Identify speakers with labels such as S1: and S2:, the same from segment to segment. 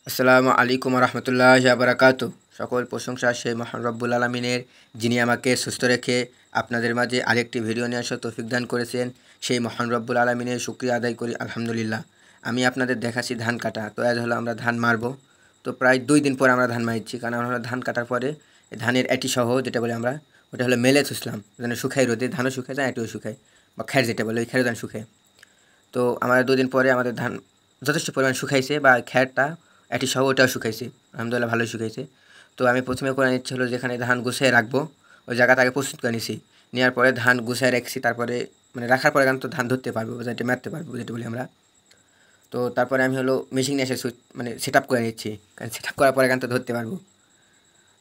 S1: আসসালামু আলাইকুম রহমতুল্লাহ বারাকাতু। সকল প্রশংসা সেই মহান রব্বুল আলমিনের, যিনি আমাকে সুস্থ রেখে আপনাদের মাঝে আরেকটি ভিডিও নিয়ে আসার তৌফিক দান করেছেন। সেই মহান রব্বুল আলমিনের শুকরিয়া আদায় করি আলহামদুলিল্লাহ। আমি আপনাদের দেখাচ্ছি ধান কাটা। তো আজ হলো আমরা ধান মারবো। তো প্রায় 2 দিন পর আমরা ধান মারছি, কারণ আমরা ধান কাটার পরে ধানের এটি সহ যেটা বলে আমরা, ওটা হলো মেলে থুসলাম, যেন শুকাই রোদে, ধানও শুকায় যায়, এটিও শুকায়, বা খ্যার যেটা বলে ওই খ্যারও ধান শুকায়। তো আমাদের 2 দিন পরে আমাদের ধান যথেষ্ট পরিমাণ শুকাইছে, বা খ্যারটা এটি সহ ওটাও শুকাইছে, আলহামদুলিল্লাহ ভালোই শুকাইছে। তো আমি প্রথমে করে নিচ্ছি হলো যেখানে ধান গুছিয়ে রাখবো ওই জায়গাটা আগে প্রস্তুত করে নিছি। নেওয়ার পরে ধান গুছিয়ে রাখছি, তারপরে মানে রাখার পরে কিন্তু ধান ধরতে পারবো, যেটা মারতে পারবো যেটা বলি আমরা। তো তারপরে আমি হলো মেশিন নিয়ে এসে মানে সেট আপ করে নিচ্ছি, কারণ সেট আপ করার পরে কিন্তু ধরতে পারবো।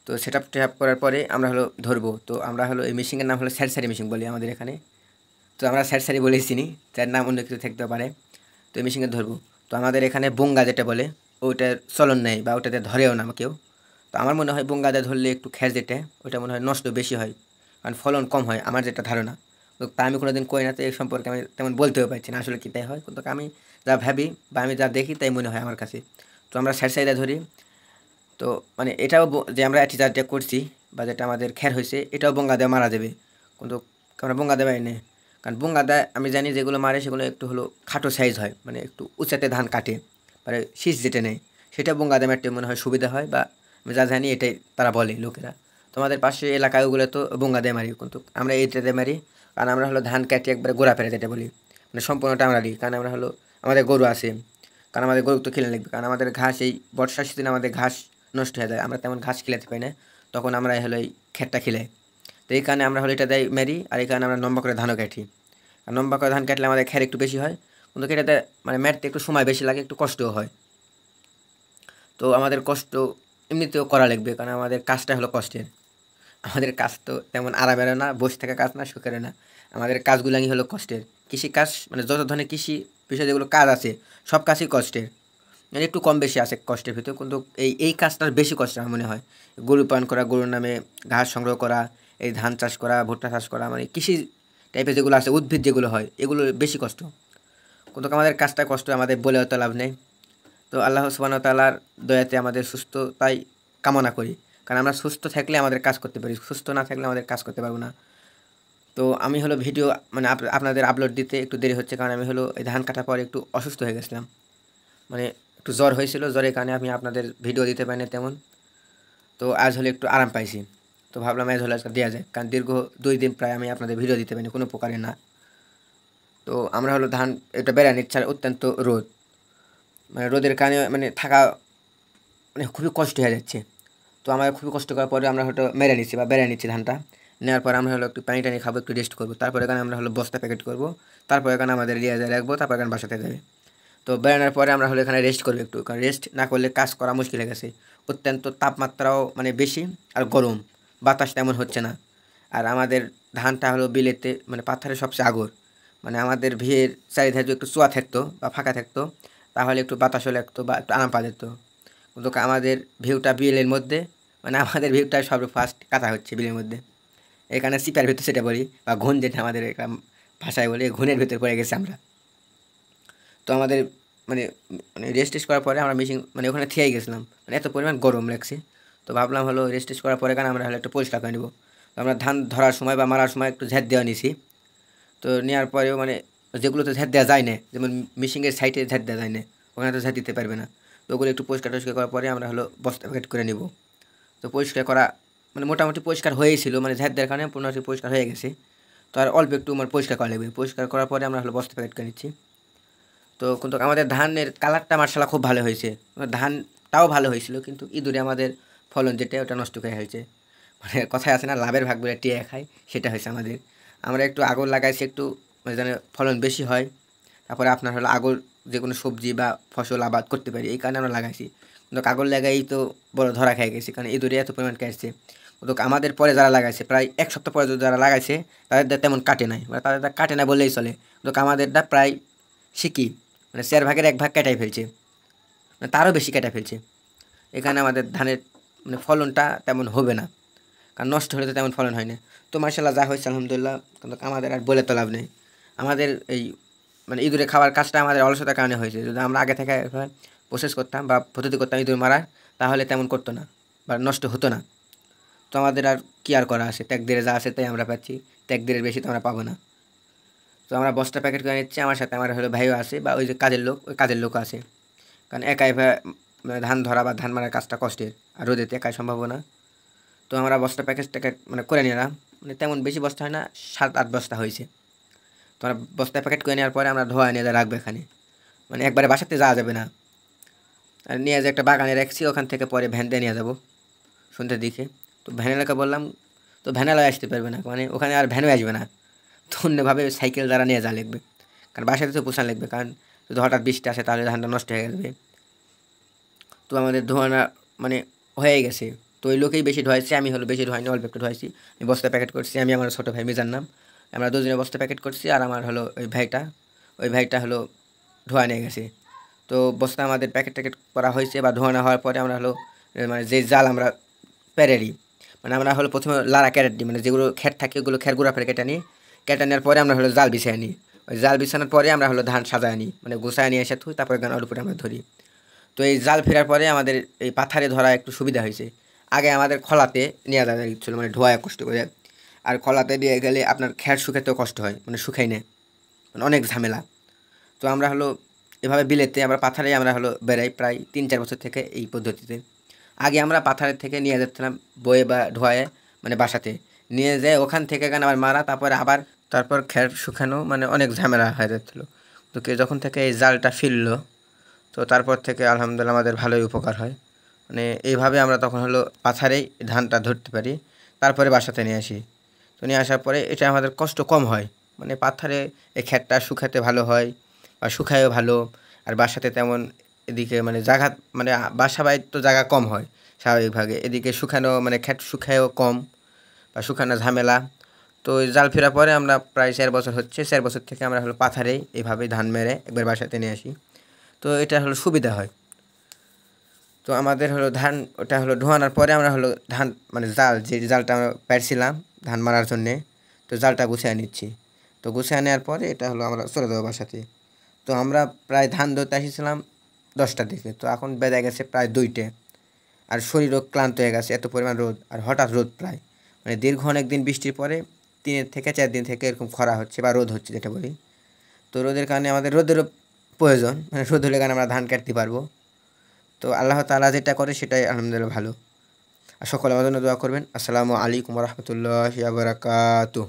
S1: তো সেট আপ করার পরে আমরা হলো ধরবো। তো আমরা হলো এই মেশিনের নাম হলো স্যারসারি মেশিন বলি আমাদের এখানে। তো আমরা স্যারসারি বলেই চিনি, তার নাম অন্য কিছু থাকতে পারে। তো এই মেশিনে ধরবো। তো আমাদের এখানে বঙ্গা যেটা বলে ওইটার চলন নেই, বা ওটাতে ধরেও না কেউ। তো আমার মনে হয় বঙ্গাতে ধরলে একটু খ্যার যেটা ওইটা মনে হয় নষ্ট বেশি হয়, কারণ ফলন কম হয়, আমার যেটা ধারণা। তো তা আমি কোনো দিন করি না, তো এই সম্পর্কে আমি তেমন বলতেও পারছি না আসলে কী তাই হয়, কিন্তু আমি যা ভাবি বা আমি যা দেখি তাই মনে হয় আমার কাছে। তো আমরা সাইড সাইডে ধরি। তো মানে এটাও যে আমরা অ্যাটিচারটা করছি বা যেটা আমাদের খ্যার হয়েছে, এটাও বঙ্গা দেওয়া মারা যাবে, কিন্তু আমরা বঙ্গা দেওয়াই নেই। কারণ বঙ্গা দেয় আমি জানি যেগুলো মারে সেগুলো একটু হলো খাটো সাইজ হয়, মানে একটু উঁচাতে ধান কাটে, মানে শীষ যেটা নেই সেটা বঙ্গা দেয় মারতে মনে হয় সুবিধা হয়, বা আমি যা জানি এটাই তারা বলে লোকেরা। তোমাদের পাশে এলাকায় ওগুলো তো বঙ্গা দিয়ে মারি, কিন্তু আমরা এইটাতে মারি। কারণ আমরা হলো ধান কাটি একবারে গোড়া ফেলে যেটা বলি, মানে সম্পূর্ণটা আমরা দিই, কারণ আমরা হলো আমাদের গরু আছে। কারণ আমাদের গরু তো খেলে লাগবে, কারণ আমাদের ঘাস এই বর্ষার সিজনে আমাদের ঘাস নষ্ট হয়ে যায়, আমরা তেমন ঘাস খিলাতে পাই না, তখন আমরা হলো এই খেরটা খিলাই। তো এই কারণে আমরা হলো এটা দেয় মেরি, আর এই কারণে আমরা লম্বা করে ধানও কাটি। আর লম্বা করে ধান কাটলে আমাদের খ্যার একটু বেশি হয়, কিন্তু এটাতে মানে ম্যাটতে একটু সময় বেশি লাগে, একটু কষ্টও হয়। তো আমাদের কষ্ট এমনিতেও করা লাগবে, কারণ আমাদের কাজটা হলো কষ্টের। আমাদের কাজ তো তেমন আরামেরও না, বসে থাকা কাজ না, সুখেরও না। আমাদের কাজগুলাই হলো কষ্টের। কৃষি কাজ মানে যত ধরনের কৃষি বিষয়ে যেগুলো কাজ আছে সব কাজই কষ্টের, মানে একটু কম বেশি আছে কষ্টের ভিতরে, কিন্তু এই কাজটার বেশি কষ্ট আমার মনে হয়। গরু পালন করা, গরুর নামে ঘাস সংগ্রহ করা, এই ধান চাষ করা, ভুট্টা চাষ করা, মানে কৃষি টাইপের যেগুলো আছে, উদ্ভিদ যেগুলো হয়, এগুলো বেশি কষ্ট। কিন্তু আমাদের কাজটা কষ্ট, আমাদের বলেও তো লাভ নেই। তো আল্লাহ সুবহানাহু ওয়া তাআলার দয়াতে আমাদের সুস্থতাই কামনা করি, কারণ আমরা সুস্থ থাকলে আমাদের কাজ করতে পারি, সুস্থ না থাকলে আমাদের কাজ করতে পারবো না। তো আমি হলো ভিডিও মানে আপনাদের আপলোড দিতে একটু দেরি হচ্ছে, কারণ আমি হলো এই ধান কাটার পর একটু অসুস্থ হয়ে গেছিলাম, মানে একটু জ্বর হয়েছিল, জ্বরের কারণে আমি আপনাদের ভিডিও দিতে পারি না তেমন। তো আজ হলে একটু আরাম পাইছি। তো ভাবলাম আজ হলে আজকে দেওয়া যায়, কারণ দীর্ঘ 2 দিন প্রায় আমি আপনাদের ভিডিও দিতে পারিনি কোনো প্রকারে না। তো আমরা হলো ধান এটা বেড়া নিচ্ছে, আর অত্যন্ত রোদ, মানে রোদের কারণে মানে থাকা মানে খুবই কষ্ট হয়ে যাচ্ছে। তো আমরা খুবই কষ্ট করার পরে আমরা হয়তো মেরে নিচ্ছি বা বেড়ে নিচ্ছি ধানটা। নেওয়ার পরে আমরা হলো একটু পানি টানি খাবো, একটু রেস্ট করবো, তারপরে এখানে আমরা হলো বস্তা প্যাকেট করবো, তারপরে এখানে আমাদের রিয়াজে রাখবো, তারপর এখানে বাসাতে যাবে। তো বেড়ানোর পরে আমরা হলো এখানে রেস্ট করবো একটু, কারণ রেস্ট না করলে কাজ করা মুশকিল হয়ে গেছে। অত্যন্ত তাপমাত্রাও মানে বেশি, আর গরম, বাতাস তেমন হচ্ছে না। আর আমাদের ধানটা হলো বিলেতে মানে পাথরের সবচেয়ে আগর, মানে আমাদের ভিড়ের চারিধারে যদি একটু চুয়া থাকতো বা ফাঁকা থাকতো, তাহলে একটু বাতাসও লাগতো বা একটু আরাম পাওয়া যেত। কিন্তু আমাদের ভিউটা বিলের মধ্যে, মানে আমাদের ভিউটা সব ফার্স্ট কাটা হচ্ছে বিলের মধ্যে। এখানে সিপার ভিতর সেটা বলি, বা ঘুণ যেটা আমাদের একটা ভাষায় বলি, ঘুণের ভিতরে পড়ে গেছি আমরা। তো আমাদের মানে মানে রেস্ট টেস্ট করার পরে আমরা মেশিন মানে ওখানে থেয়ে গেছিলাম, মানে এত পরিমাণ গরম লাগছে। তো ভাবলাম হলো রেস্ট টেস্ট করার পরে কেন আমরা হলো একটু পরিষ্কার করে নেবো। তো আমরা ধান ধরার সময় বা মারার সময় একটু ঝেঁট দেওয়া নিছি। তো নেওয়ার পরেও মানে যেগুলোতে ঝেঁট দেওয়া যায় না, যেমন মেশিনের সাইডে ঝেঁট দেওয়া যায় না, ওখানে তো ঝেঁট দিতে পারবে না। তো ওগুলো একটু পরিষ্কার টরিষ্কার করার পরে আমরা হলো বস্তা প্যাকেট করে নেব। তো পরিষ্কার করা মানে মোটামুটি পরিষ্কার হয়েছিল, মানে ঝেঁট দেওয়ার কারণে পুনরায় পরিষ্কার হয়ে গেছে। তো আর অল্প একটু মানে পরিষ্কার করা লাগবে, পরিষ্কার করার পরে আমরা হলো বস্তা প্যাকেট করে নিচ্ছি। তো কিন্তু আমাদের ধানের কালারটা মার্শাল্লাহ খুব ভালো হয়েছে, ধানটাও ভালো হয়েছিল, কিন্তু ইঁদুরে আমাদের ফলন যেটা ওটা নষ্ট করে হয়েছে। মানে কথায় আছে না, লাভের ভাগ বলে টিয়া খায়, সেটা হয়েছে আমাদের। আমরা একটু আগর লাগাইছি একটু, মানে যেন ফলন বেশি হয়, তারপরে আপনার হলো আগর যে কোনো সবজি বা ফসল আবাদ করতে পারি, এই কারণে আমরা লাগাইছি। কিন্তু আগর লাগাই তো বড় ধরা খেয়ে গেছি, কারণ ইঁদুরে এত পরিমাণ কাটছে। কিন্তু আমাদের পরে যারা লাগাইছে প্রায় 1 সপ্তাহ পরে যারা লাগাইছে তাদের তেমন কাটে নাই, মানে তাদের কাটে না বললেই চলে। কিন্তু আমাদেরটা প্রায় শিকি মানে 4 ভাগের 1 ভাগ কেটাই ফেলছে, মানে তারও বেশি কেটে ফেলছে। এখানে আমাদের ধানের মানে ফলনটা তেমন হবে না, কারণ নষ্ট হলে তো তেমন ফলন হয় না। তো মার্শাল্লাহ যা হয়েছে আলহামদুলিল্লাহ, কিন্তু আমাদের আর বলে তো লাভ নেই। আমাদের এই মানে ইঁদুরে খাওয়ার কাজটা আমাদের অলসতার কারণে হয়েছে, যদি আমরা আগে থেকে প্রসেস করতাম বা পদ্ধতি করতাম ইঁদুর মারার, তাহলে তেমন করতো না বা নষ্ট হতো না। তো আমাদের আর কি আর করা আছে, ট্যাগ যা আছে তাই আমরা পাচ্ছি, ট্যাগ বেশি তো আমরা পাবো না। তো আমরা বস্তা প্যাকেট করে নিচ্ছি, আমার সাথে আমার হলো ভাইও আছে বা ওই যে কাজের লোক, ওই কাজের লোকও আছে। কারণ একাই মানে ধান ধরা বা ধান মারার কাজটা কষ্টের, আর রোদেতে একাই সম্ভব না। তো আমরা বস্তা প্যাকেট ট্যাকেট মানে করে নিলাম, মানে তেমন বেশি বস্তা হয় না, 7-8 বস্তা হয়েছে। তো আমরা বস্তা প্যাকেট করে নেওয়ার পরে আমরা ধোয়া নিয়ে রাখবো এখানে, মানে একবারে বাসাতে যাওয়া যাবে না। আর নিয়ে যে একটা বাগানে রাখছি, ওখান থেকে পরে ভ্যান দিয়ে নিয়ে যাবো সন্ধ্যের দিকে। তো ভ্যানেলাকে বললাম, তো ভ্যানেলায় আসতে পারবে না, মানে ওখানে আর ভ্যানও আসবে না। তো অন্যভাবে সাইকেল দ্বারা নিয়ে যাওয়া লাগবে, কারণ বাসাতে তো পোষান লাগবে, কারণ যদি হঠাৎ বৃষ্টি আসে তাহলে ধানটা নষ্ট হয়ে যাবে। তো আমাদের ধোয়ানা মানে হয়ে গেছে। তো ওই লোকেই বেশি ধোয়াইছে, আমি হলো বেশি ধোয়াইনি, অল্প একটু ধোয়াইছি। আমি বস্তা প্যাকেট করছি, আমি আমার ছোটো ভাই মিজার নাম, আমরা দুজনে বস্তা প্যাকেট করছি। আর আমার হলো ওই ভাইটা হলো ধোয়া নিয়ে গেছে। তো বস্তা আমাদের প্যাকেট ট্যাকেট করা হয়েছে বা ধোয়ানো হওয়ার পরে আমরা হলো মানে যে জাল আমরা প্যারেরি, মানে আমরা হলো প্রথমে লাড়া ক্যারেট দিই, মানে যেগুলো খ্যাট থাকে ওগুলো খ্যার গুঁড়া ফেলে কেটে নেওয়ার পরে আমরা হলো জাল বিছিয়ে নিই। ওই জাল বিছানোর পরে আমরা হলো ধান সাজায় নিই, মানে গোছায় নিয়ে এসে থুই, তারপরে গান উপরে আমরা ধরি। তো এই জাল ফেরার পরে আমাদের এই পাথারে ধরা একটু সুবিধা হয়েছে। আগে আমাদের খলাতে নিয়ে যাওয়া ছিল, মানে ধোয়া কষ্ট করে। আর খলাতে দিয়ে গেলে আপনার খ্যাট শুকাতেও কষ্ট হয়, মানে শুকাই নেয়, মানে অনেক ঝামেলা। তো আমরা হলো এভাবে বিলেতে আমরা পাথারে আমরা হলো বেড়াই প্রায় 3-4 বছর থেকে এই পদ্ধতিতে। আগে আমরা পাথারের থেকে নিয়ে যেতাম বয়ে বা ধোয়ায়, মানে বাসাতে নিয়ে যায়, ওখান থেকে গান আবার মারা, তারপর খ্যাট শুকানো, মানে অনেক ঝামেলা হয়ে যাচ্ছিলো। তো যখন থেকে এই জালটা ফিরলো, তো তারপর থেকে আলহামদুলিল্লাহ আমাদের ভালোই উপকার হয়। মানে এইভাবে আমরা তখন হলো পাথারেই ধানটা ধরতে পারি, তারপরে বাসাতে নিয়ে আসি। তো নিয়ে আসার পরে এটা আমাদের কষ্ট কম হয়, মানে পাথারে এই খ্যাটটা শুকাতে ভালো হয় বা শুকায়ও ভালো। আর বাসাতে তেমন এদিকে মানে জায়গা, মানে বাসা বাড়ির তো জায়গা কম হয় স্বাভাবিকভাবে, এদিকে শুকানো মানে খ্যাট শুকায়ও কম বা শুকানো ঝামেলা। তো ওই জাল ফেরার পরে আমরা প্রায় 4 বছর হচ্ছে, 4 বছর থেকে আমরা হলো পাথারেই এইভাবেই ধান মেরে একবার বাসাতে নিয়ে আসি। তো এটা হলো সুবিধা হয়। তো আমাদের হলো ধান ওটা হলো ধোয়ানোর পরে আমরা হলো ধান মানে যে জালটা আমরা পাইছিলাম ধান মারার জন্যে, তো জালটা গুছিয়ে নিচ্ছি। তো গুছিয়ে নেওয়ার পরে এটা হলো আমরা চলে যাবো বাসাতে। তো আমরা প্রায় ধান ধরতে এসেছিলাম 10টার দিকে, তো এখন বেজে গেছে প্রায় 2টে। আর শরীরও ক্লান্ত হয়ে গেছে, এত পরিমাণ রোদ, আর হঠাৎ রোদ প্রায়, মানে দীর্ঘ অনেক দিন বৃষ্টির পরে 3 থেকে 4 দিন থেকে এরকম খরা হচ্ছে বা রোদ হচ্ছে যেটা বলি। তো রোদের কারণে আমাদের রোদেরও প্রয়োজন, মানে রোদ হলে কারণে আমরা ধান কাটতে পারবো। তো আল্লাহ তাআলা যেটা করে সেটাই আলহামদুলিল্লাহ ভালো। আর সকলে আমার জন্য দোয়া করবেন। আসসালামু আলাইকুম ওয়া রাহমাতুল্লাহি ওয়া বারাকাতুহু।